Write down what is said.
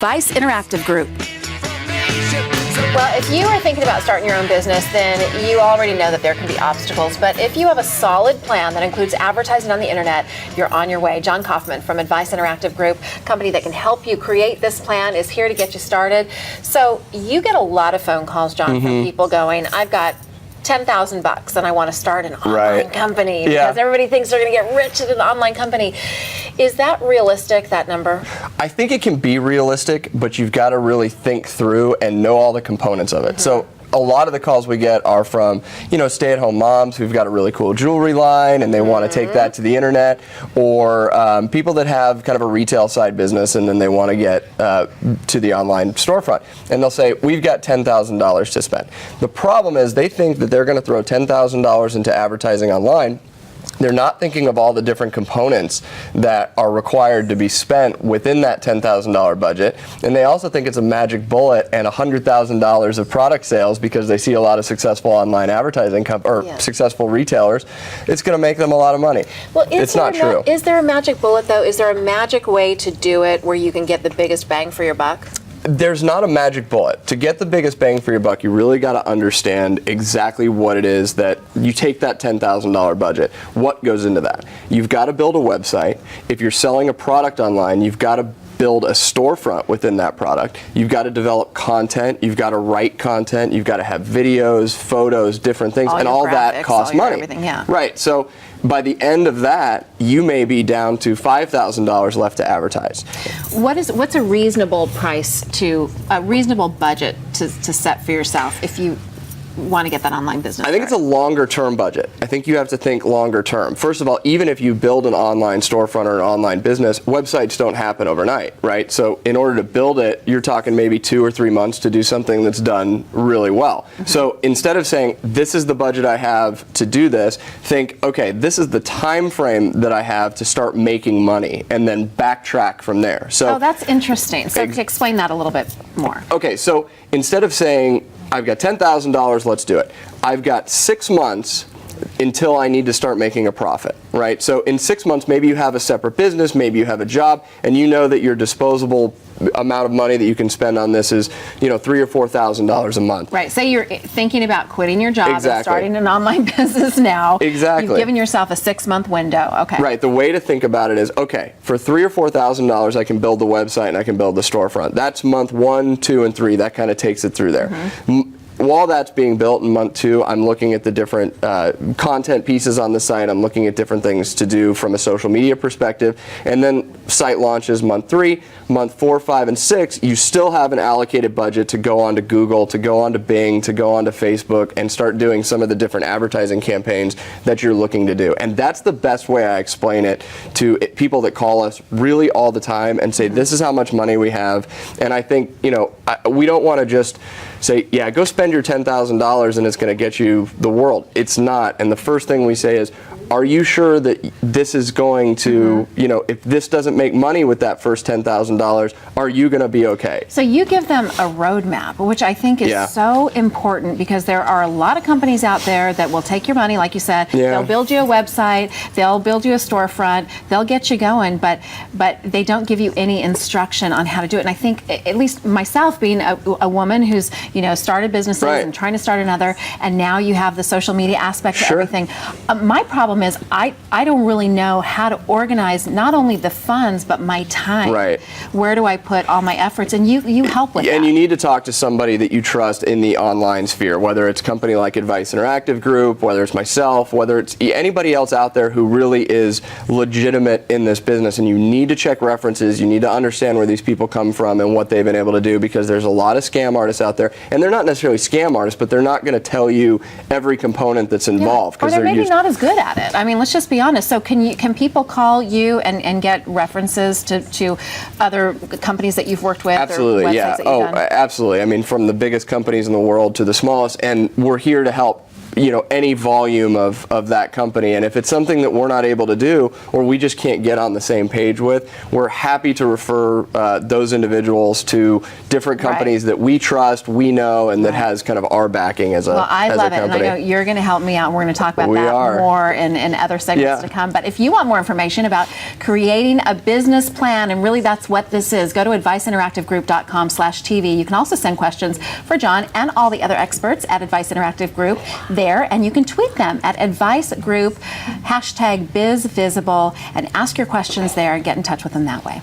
Advice Interactive Group. Well, if you are thinking about starting your own business, then you already know that there can be obstacles. But if you have a solid plan that includes advertising on the internet, you're on your way. John Kaufman from Advice Interactive Group, company that can help you create this plan, is here to get you started. So you get a lot of phone calls, John, from people going, I've got $10,000 and I want to start an online company because everybody thinks they're going to get rich at an online company. Is that realistic, that number? I think it can be realistic, but you've got to really think through and know all the components of it. So a lot of the calls we get are from, stay-at-home moms who've got a really cool jewelry line and they want to take that to the internet, or people that have kind of a retail side business and then they want to get to the online storefront. And they'll say, we've got $10,000 to spend. The problem is they think that they're going to throw $10,000 into advertising online. They're not thinking of all the different components that are required to be spent within that $10,000 budget. And they also think it's a magic bullet and $100,000 of product sales because they see a lot of successful online advertising successful retailers. It's going to make them a lot of money. Well, it's not true. Is there a magic bullet, though? Is there a magic way to do it where you can get the biggest bang for your buck? There's not a magic bullet. To get the biggest bang for your buck, you really got to understand exactly what it is that you take that $10,000 budget. What goes into that? You've got to build a website. If you're selling a product online, you've got to build a storefront within that product. You've got to develop content. You've got to write content. You've got to have videos, photos, different things, and all that costs money. Everything, yeah. Right. So by the end of that, you may be down to $5,000 left to advertise. What's a reasonable price a reasonable budget to set for yourself if you want to get that online business? I think it's a longer term budget. I think you have to think longer term. First of all, even if you build an online storefront or an online business, websites don't happen overnight, right? So in order to build it, you're talking maybe 2 or 3 months to do something that's done really well. So instead of saying, this is the budget I have to do this, think, okay, this is the time frame that I have to start making money, and then backtrack from there. So that's interesting. So explain that a little bit more. Okay, so instead of saying, I've got $10,000, let's do it. I've got 6 months until I need to start making a profit, right? So in 6 months, maybe you have a separate business, maybe you have a job, and you know that your disposable amount of money that you can spend on this is, $3,000 or $4,000 a month. Right. Say you're thinking about quitting your job Exactly. and starting an online business now. Exactly. You've given yourself a 6-month window. Okay. Right. The way to think about it is, okay, for $3,000 or $4,000, I can build the website and I can build the storefront. That's month 1, 2, and 3. That kind of takes it through there. While that's being built in month 2, I'm looking at the different content pieces on the site. I'm looking at different things to do from a social media perspective. And then site launches month 3, month 4, 5, and 6. You still have an allocated budget to go onto Google, to go onto Bing, to go onto Facebook, and start doing some of the different advertising campaigns that you're looking to do. And that's the best way I explain it to people that call us really all the time and say, this is how much money we have. And I think, we don't want to just say, yeah, go spend your $10,000 and it's going to get you the world. It's not. And the first thing we say is, are you sure that this is going to, if this doesn't make money with that first $10,000, are you going to be okay? So you give them a roadmap, which I think is so important, because there are a lot of companies out there that will take your money, like you said. They'll build you a website, they'll build you a storefront, they'll get you going, but they don't give you any instruction on how to do it. And I think, at least myself, being a woman who's started businesses and trying to start another, and now you have the social media aspect of everything. My problem is I don't really know how to organize not only the funds but my time. Right. Where do I put all my efforts? And you help with that. And you need to talk to somebody that you trust in the online sphere, whether it's a company like Advice Interactive Group, whether it's myself, whether it's anybody else out there who really is legitimate in this business. And you need to check references. You need to understand where these people come from and what they've been able to do, because there's a lot of scam artists out there, and they're not necessarily scam artists, but they're not going to tell you every component that's involved. Or they're maybe not as good at it. I mean, let's just be honest. So can people call you and get references to other companies that you've worked with? Absolutely, or websites yeah. that you've done? Absolutely. I mean, from the biggest companies in the world to the smallest, and we're here to help any volume of that company. And if it's something that we're not able to do, or we just can't get on the same page with, we're happy to refer those individuals to different companies that we trust, we know, and that has kind of our backing as a company. Well, I love it, and I know you're going to help me out. We're going to talk about that more in other segments to come. But if you want more information about creating a business plan, and really that's what this is, go to adviceinteractivegroup.com/TV. You can also send questions for John and all the other experts at Advice Interactive Group there, and you can tweet them at Advice Group, #BizVisible, and ask your questions there and get in touch with them that way.